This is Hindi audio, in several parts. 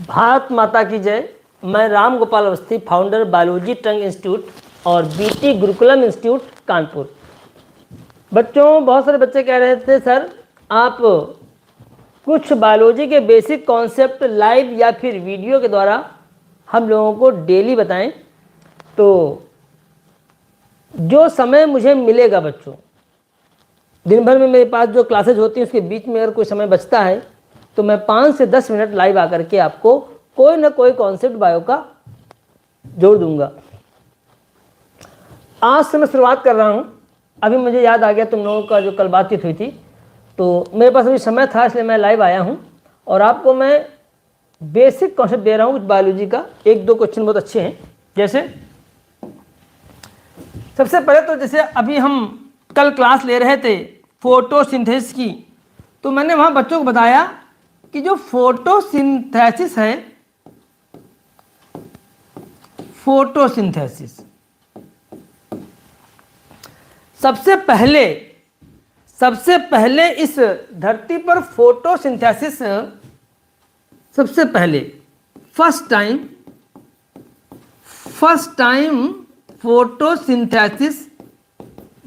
भारत माता की जय। मैं Ram Gopal Awasthi, founder biology trunk institute और बीटी गुरुकुलम इंस्टीट्यूट कानपुर। बच्चों, बहुत सारे बच्चे कह रहे थे सर आप कुछ बायोलॉजी के बेसिक कॉन्सेप्ट लाइव या फिर वीडियो के द्वारा हम लोगों को डेली बताएं। तो जो समय मुझे मिलेगा बच्चों, दिन भर में मेरे पास जो क्लासेज होती हैं उसके बीच में अगर कोई समय बचता है तो मैं 5 से 10 मिनट लाइव आकर के आपको कोई ना कोई कॉन्सेप्ट बायो का जोड़ दूंगा। आज से मैं शुरुआत कर रहा हूँ। अभी मुझे याद आ गया तुम लोगों का जो कल बातचीत हुई थी, तो मेरे पास अभी समय था इसलिए मैं लाइव आया हूँ और आपको मैं बेसिक कॉन्सेप्ट दे रहा हूँ कुछ बायोलॉजी का। एक दो क्वेश्चन बहुत अच्छे हैं। जैसे सबसे पहले तो जैसे अभी हम कल क्लास ले रहे थे फोटोसिंथेसिस की, तो मैंने वहाँ बच्चों को बताया कि जो फोटोसिंथेसिस है, फोटोसिंथेसिस सबसे पहले इस धरती पर फोटोसिंथेसिस सबसे पहले फर्स्ट टाइम फोटोसिंथेसिस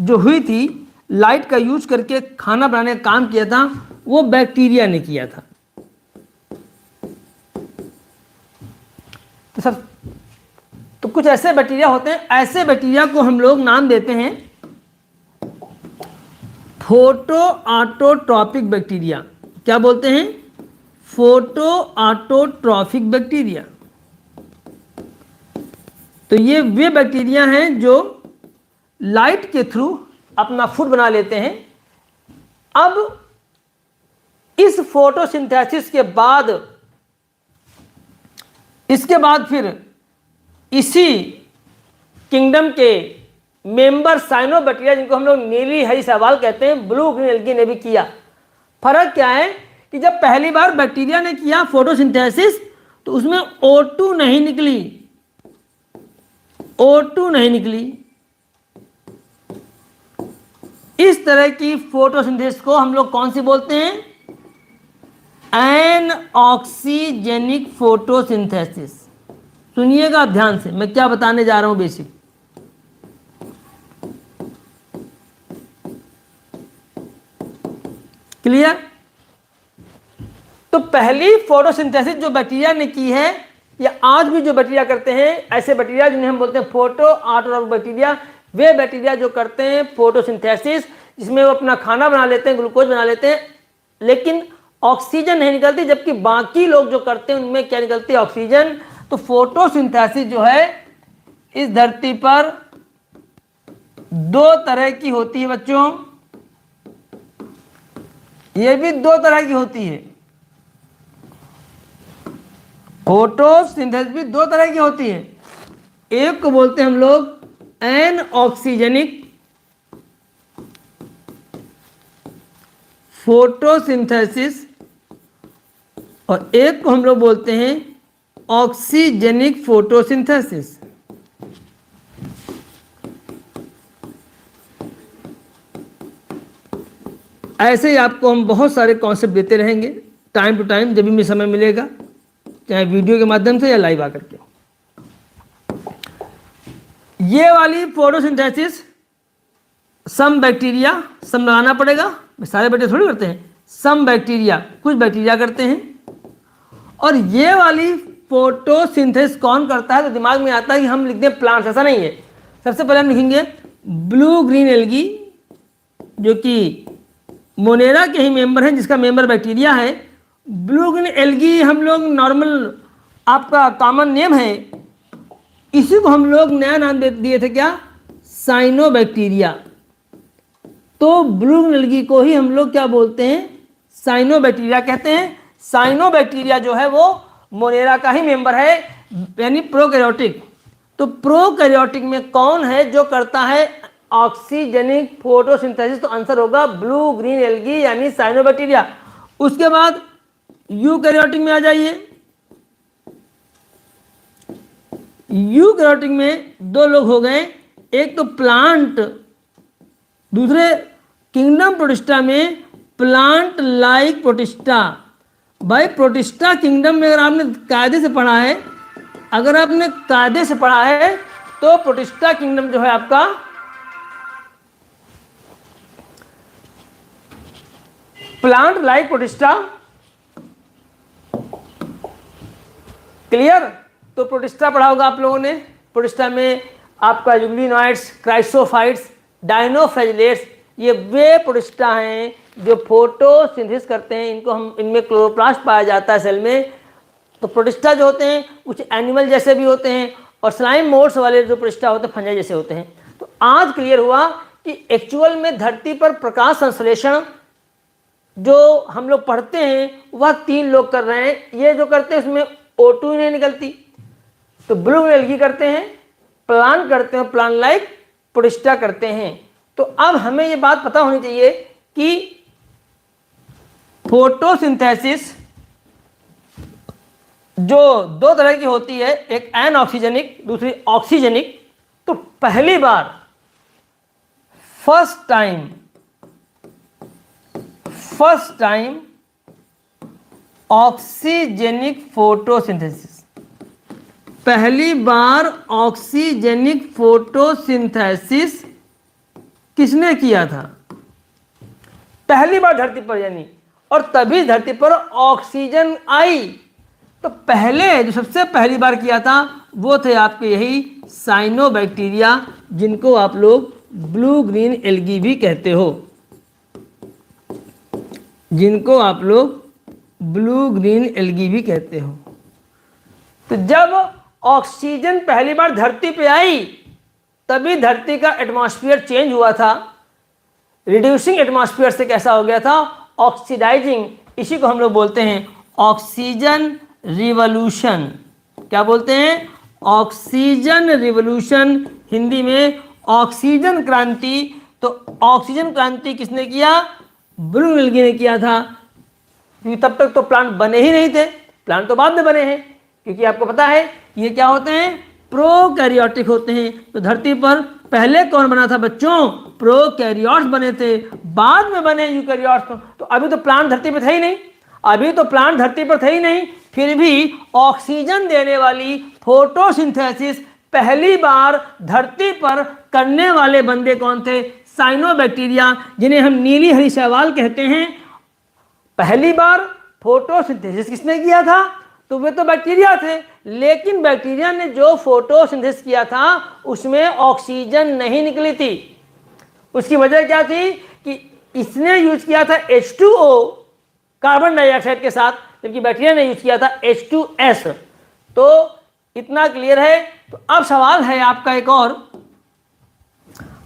जो हुई थी, लाइट का यूज करके खाना बनाने का काम किया था, वो बैक्टीरिया ने किया था। तो कुछ ऐसे बैक्टीरिया होते हैं, ऐसे बैक्टीरिया को हम लोग नाम देते हैं फोटो ऑटोट्रॉपिक बैक्टीरिया। क्या बोलते हैं? Photo autotrophic bacteria. तो ये वे बैक्टीरिया हैं जो लाइट के थ्रू अपना फूड बना लेते हैं। अब इस फोटोसिंथेसिस के बाद फिर इसी किंगडम के मेंबर साइनोबैक्टीरिया, जिनको हम लोग नीली हरी शैवाल कहते हैं, ब्लू ग्रीन एल्गी ने भी किया। फर्क क्या है कि जब पहली बार बैक्टीरिया ने किया फोटोसिंथेसिस तो उसमें O2 नहीं निकली। इस तरह की फोटोसिंथेसिस को हम लोग कौन सी बोलते हैं? Anoxygenic photosynthesis. सुनिएगा ध्यान से, मैं क्या बताने जा रहा हूं बेसिक। क्लियर? तो पहली फोटोसिंथेसिस जो बैक्टीरिया ने की है, या आज भी जो बैक्टीरिया करते हैं, ऐसे बैक्टीरिया जिन्हें हम बोलते हैं फोटो ऑटोट्रॉपिक बैक्टीरिया, वे बैक्टीरिया जो करते हैं फोटोसिंथेसिस, जिसमें वो अपना खाना बना लेते हैं, ग्लूकोज बना लेते हैं, लेकिन ऑक्सीजन नहीं निकलती, जबकि बाकी लोग जो करते हैं उनमें क्या निकलती है? ऑक्सीजन। तो फोटोसिंथेसिस जो है इस धरती पर दो तरह की होती है बच्चों। ये भी दो तरह की होती है। फोटोसिंथेसिस भी दो तरह की होती है। एक को बोलते हैं हम लोग एनऑक्सीजेनिक फोटोसिंथेसिस और एक को हम लोग बोलते हैं ऑक्सीजेनिक फोटोसिंथेसिस। ऐसे ही आपको हम बहुत सारे कॉन्सेप्ट देते रहेंगे टाइम टू टाइम, जब भी मुझे समय मिलेगा, चाहे वीडियो के माध्यम से या लाइव आकर के। ये वाली फोटोसिंथेसिस सम बैक्टीरिया, सम लगाना पड़ेगा, सारे बैक्टीरिया थोड़ी करते हैं, सम बैक्टीरिया, कुछ बैक्टीरिया करते हैं। और ये वाली फोटोसिंथेसिस कौन करता है? तो दिमाग में आता है कि हम लिखते हैं प्लांट्स, ऐसा नहीं है। सबसे पहले हम लिखेंगे ब्लू ग्रीन एल्गी, जो कि मोनेरा के ही मेंबर हैं, जिसका मेंबर बैक्टीरिया है। ब्लू ग्रीन एल्गी हम लोग नॉर्मल, आपका कॉमन नेम है, इसी को हम लोग नया नाम दे दिए थे, क्या? साइनोबैक्टीरिया। तो ब्लू ग्रीन एल्गी को ही हम लोग क्या बोलते हैं? साइनोबैक्टीरिया कहते हैं। साइनोबैक्टीरिया जो है वो मोनेरा का ही मेंबर है, यानी प्रोकैरियोटिक। तो प्रोकैरियोटिक में कौन है जो करता है ऑक्सीजेनिक फोटोसिंथेसिस? तो आंसर होगा ब्लू ग्रीन एल्गी यानी साइनोबैक्टीरिया। उसके बाद यूकैरियोटिक में आ जाइए। यूकैरियोटिक में दो लोग हो गए, एक तो प्लांट, दूसरे किंगडम प्रोटिस्टा में प्लांट लाइक प्रोटिस्टा। भाई प्रोटिस्टा किंगडम में अगर आपने कायदे से पढ़ा है, अगर आपने कायदे से पढ़ा है तो प्रोटिस्टा किंगडम जो है आपका प्लांट लाइक प्रोटिस्टा। क्लियर? तो प्रोटिस्टा पढ़ा होगा आप लोगों ने। प्रोटिस्टा में आपका यूग्लिनोइड्स, क्राइसोफाइट्स, डायनोफ्लैजिलेट्स, ये वे प्रोटिस्टा हैं जो फोटोसिंथेसिस करते हैं। इनको हम, इनमें क्लोरोप्लास्ट पाया जाता है सेल में। तो प्रोटिस्टा जो होते हैं कुछ एनिमल जैसे भी होते हैं, और स्लाइम मोड्स वाले जो प्रोटिस्टा होते हैं फंजाई जैसे होते हैं। तो आज क्लियर हुआ कि एक्चुअल में धरती पर प्रकाश संश्लेषण जो हम लोग पढ़ते हैं वह 3 लोग कर रहे हैं। ये जो करते हैं उसमें O2 नहीं निकलती, तो ब्लू एल्गी करते हैं, प्लांट करते हैं, प्लांट लाइक प्रोटिस्टा करते हैं। तो अब हमें ये बात पता होनी चाहिए कि फोटोसिंथेसिस जो 2 तरह की होती है, एक एनऑक्सीजनिक, दूसरी ऑक्सीजनिक। तो पहली बार फर्स्ट टाइम ऑक्सीजेनिक फोटोसिंथेसिस, पहली बार ऑक्सीजेनिक फोटोसिंथेसिस किसने किया था? पहली बार धरती पर, यानी, और तभी धरती पर ऑक्सीजन आई। तो पहले जो सबसे पहली बार किया था वो थे आपके यही साइनोबैक्टीरिया, जिनको आप लोग ब्लू ग्रीन एल्गी भी कहते हो, जिनको आप लोग ब्लू ग्रीन एल्गी भी कहते हो। तो जब ऑक्सीजन पहली बार धरती पे आई तभी धरती का एटमॉस्फेयर चेंज हुआ था। रिड्यूसिंग एटमॉस्फेयर से कैसा हो गया था? ऑक्सीडाइजिंग। इसी को हम लोग बोलते हैं ऑक्सीजन रिवॉल्यूशन। क्या बोलते हैं? ऑक्सीजन रिवॉल्यूशन, हिंदी में ऑक्सीजन क्रांति। तो ऑक्सीजन क्रांति किसने किया? ब्लू एल्गी ने किया था, क्योंकि तब तक तो प्लांट बने ही नहीं थे। प्लांट तो बाद में बने हैं, क्योंकि आपको पता है ये क्या होते हैं? प्रोकैरियोटिक होते हैं। तो धरती पर पहले कौन बना था बच्चों? प्रोकैरियोट्स बने थे, बाद में बने यूकैरियोट्स। तो अभी तो प्लांट धरती पर थे ही नहीं, अभी तो प्लांट धरती पर थे ही नहीं, फिर भी ऑक्सीजन देने वाली फोटोसिंथेसिस पहली बार धरती पर करने वाले बंदे कौन थे? साइनोबैक्टीरिया, जिन्हें हम नीली हरी शैवाल कहते हैं। पहली बार फोटोसिंथेसिस किसने किया था? तो वे तो बैक्टीरिया थे, लेकिन बैक्टीरिया ने जो फोटोसिंथेसिस किया था उसमें ऑक्सीजन नहीं निकली थी। उसकी वजह क्या थी कि इसने यूज किया था H2O कार्बन डाइऑक्साइड के साथ, जबकि बैक्टीरिया ने यूज किया था H2S। तो इतना क्लियर है। तो अब सवाल है आपका एक और,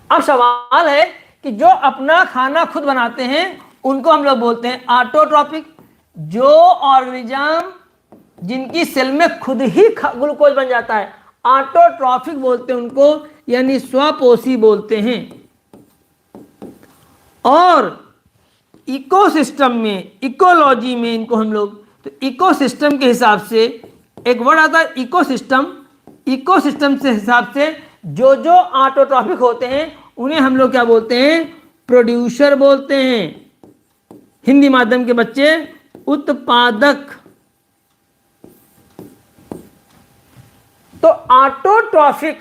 अब सवाल है कि जो अपना खाना खुद बनाते हैं उनको हम लोग बोलते हैं ऑटोट्रॉफिक। जो ऑर्गेनिज्म जिनकी सेल में खुद ही ग्लूकोज बन जाता है, ऑटोट्रॉफिक बोलते हैं उनको, यानी स्वपोषी बोलते हैं। और इकोसिस्टम में, इकोलॉजी में इनको हम लोग, तो इकोसिस्टम के हिसाब से एक वर्ड आता है इकोसिस्टम। इकोसिस्टम से हिसाब से जो जो ऑटोट्रॉफिक होते हैं उन्हें हम लोग क्या बोलते हैं? प्रोड्यूसर बोलते हैं। हिंदी माध्यम के बच्चे उत्पादक। तो ऑटोट्रॉफिक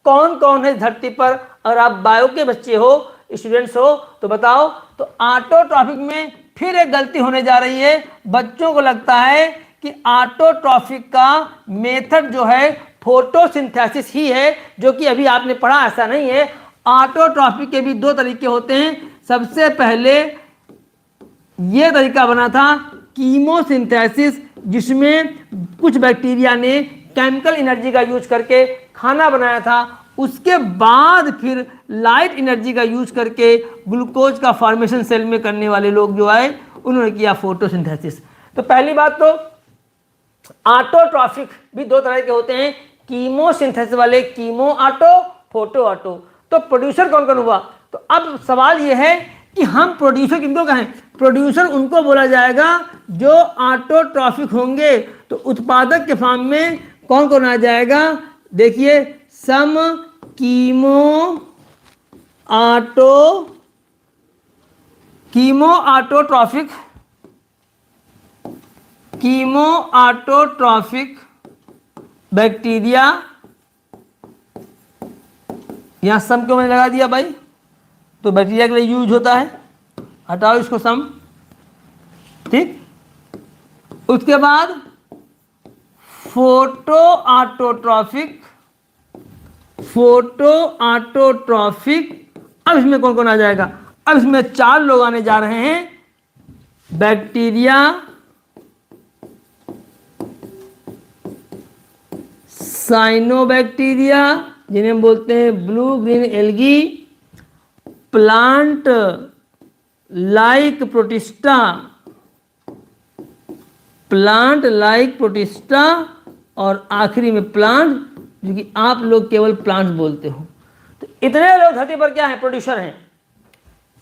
कौन कौन है धरती पर? अगर आप बायो के बच्चे हो, स्टूडेंट्स हो, तो बताओ। तो ऑटोट्रॉफिक में फिर एक गलती होने जा रही है। बच्चों को लगता है कि ऑटोट्रॉफिक का मेथड जो है फोटोसिंथेसिस ही है, जो कि अभी आपने पढ़ा, ऐसा नहीं है। ऑटोट्रॉफिक के भी 2 तरीके होते हैं। सबसे पहले ये तरीका बना था कीमोसिंथेसिस, जिसमें कुछ बैक्टीरिया ने केमिकल एनर्जी का यूज करके खाना बनाया था। उसके बाद फिर लाइट एनर्जी का यूज करके ग्लूकोज का फॉर्मेशन सेल में करने वाले लोग जो आए उन्होंने किया फोटोसिंथेसिस। तो पहली बात तो ऑटोट्रॉफिक भी 2 तरह के होते हैं, कीमोसिंथेसिस वाले, कीमो ऑटो, फोटो ऑटो। तो प्रोड्यूसर कौन कौन हुआ? तो अब सवाल यह है कि हम प्रोड्यूसर किनको कहें? प्रोड्यूसर उनको बोला जाएगा जो ऑटोट्रॉफिक होंगे। तो उत्पादक के फॉर्म में कौन कौन आ जाएगा? देखिए, some chemo autotrophic, chemo autotrophic bacteria, यहां सम क्यों मैंने लगा दिया भाई, तो बैक्टीरिया के लिए यूज होता है, हटाओ इसको सम, ठीक। उसके बाद फोटो ऑटोट्रॉफिक, फोटो ऑटोट्रॉफिक, अब इसमें कौन कौन आ जाएगा, अब इसमें 4 लोग आने जा रहे हैं, बैक्टीरिया, साइनोबैक्टीरिया जिन्हें हम बोलते हैं blue green algae, plant like protista, plant like protista, और आखिरी में प्लांट, जो कि आप लोग केवल प्लांट्स बोलते हो। तो इतने लोग धरती पर क्या हैं, प्रोड्यूसर हैं।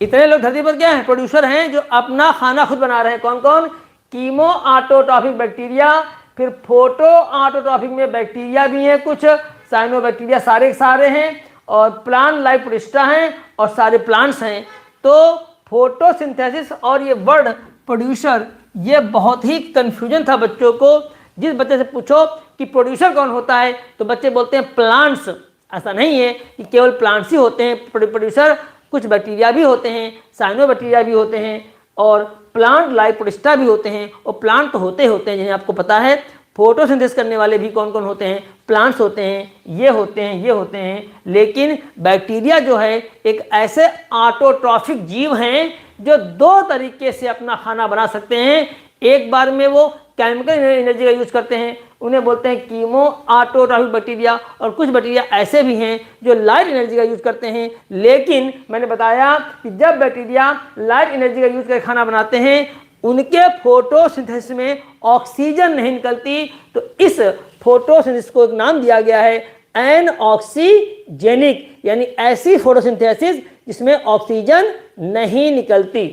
इतने लोग धरती पर क्या हैं, प्रोड्यूसर हैं, जो अपना खाना खुद बना रहे हैं। कौन कौन, कीमो ऑटोट्रॉफिक बैक्टीरिया, फिर फोटो ऑटोट्रॉफिक में बैक्टीरिया भी हैं कुछ, साइनोबैक्टीरिया सारे के सारे हैं, और प्लांट लाइक प्रोटिस्टा हैं, और सारे प्लांट्स हैं। तो फोटोसिंथेसिस और ये वर्ड प्रोड्यूसर, ये बहुत ही कंफ्यूजन था बच्चों को। जिस बच्चे से पूछो कि प्रोड्यूसर कौन होता है, तो बच्चे बोलते हैं प्लांट्स। ऐसा नहीं है कि केवल प्लांट्स ही होते हैं प्रोड्यूसर, कुछ बैक्टीरिया भी होते हैं, साइनोबैक्टीरिया भी होते हैं, और प्लांट लाइक प्रोटिस्टा भी होते हैं। और प्लांट तो होते हैं जिन्हें आपको पता है, फोटोसिंथेसिस करने वाले भी कौन कौन होते हैं, प्लांट्स होते हैं, ये होते हैं, ये होते हैं। लेकिन बैक्टीरिया जो है एक ऐसे ऑटोट्रॉफिक जीव हैं जो 2 तरीके से अपना खाना बना सकते हैं। एक बार में वो केमिकल एनर्जी का यूज करते हैं, उन्हें बोलते हैं कीमो ऑटोट्रॉफिक बैक्टीरिया, और कुछ बैक्टीरिया ऐसे भी हैं जो लाइट एनर्जी का यूज करते हैं। लेकिन मैंने बताया कि जब बैक्टीरिया लाइट एनर्जी का यूज करके खाना बनाते हैं, उनके फोटोसिंथेसिस में ऑक्सीजन नहीं निकलती, तो इस फोटोसिंथेसिस को एक नाम दिया गया है एनऑक्सीजेनिक, यानी ऐसी फोटोसिंथेसिस जिसमें ऑक्सीजन नहीं निकलती।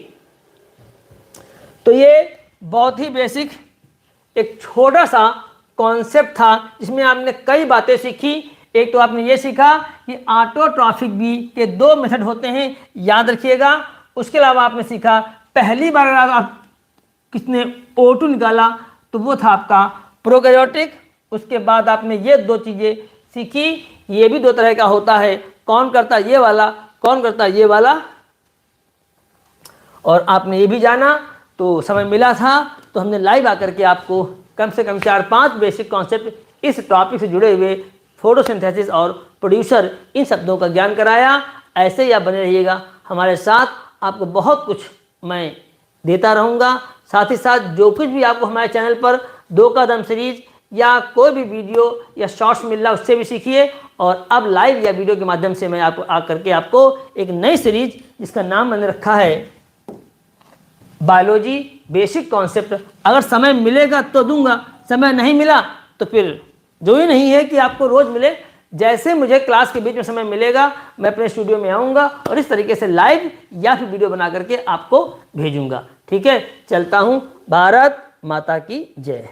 तो ये बहुत ही बेसिक एक छोटा सा कॉन्सेप्ट था, जिसमें आपने कई बातें सीखी। एक तो आपने ये सीखा कि ऑटोट्रॉफिक बी के 2 मेथड होते हैं, याद रखिएगा। उसके अलावा आपने सीखा, पहली बार अगर आप किसने O2 निकाला तो वो था आपका प्रोकैरियोटिक। उसके बाद आपने ये 2 चीज़ें सीखी, ये भी 2 तरह का होता है, कौन करता ये वाला, कौन करता ये वाला। और आपने ये भी जाना, तो समय मिला था तो हमने लाइव आकर के आपको कम से कम 4-5 बेसिक कॉन्सेप्ट इस टॉपिक से जुड़े हुए फोटोसिंथेसिस और प्रोड्यूसर, इन शब्दों का ज्ञान कराया। ऐसे ही आप बने रहिएगा हमारे साथ, आपको बहुत कुछ मैं देता रहूँगा। साथ ही साथ जो कुछ भी आपको हमारे चैनल पर 2 कदम सीरीज या कोई भी वीडियो या शॉर्ट्स मिल रहा है, उससे भी सीखिए। और अब लाइव या वीडियो के माध्यम से मैं आपको आकर के आपको एक नई सीरीज, जिसका नाम मैंने रखा है बायोलॉजी बेसिक कॉन्सेप्ट, अगर समय मिलेगा तो दूंगा, समय नहीं मिला तो फिर जो ही नहीं है कि आपको रोज मिले। जैसे मुझे क्लास के बीच में समय मिलेगा, मैं अपने स्टूडियो में आऊँगा और इस तरीके से लाइव या फिर वीडियो बना करके आपको भेजूंगा। ठीक है, चलता हूँ। भारत माता की जय।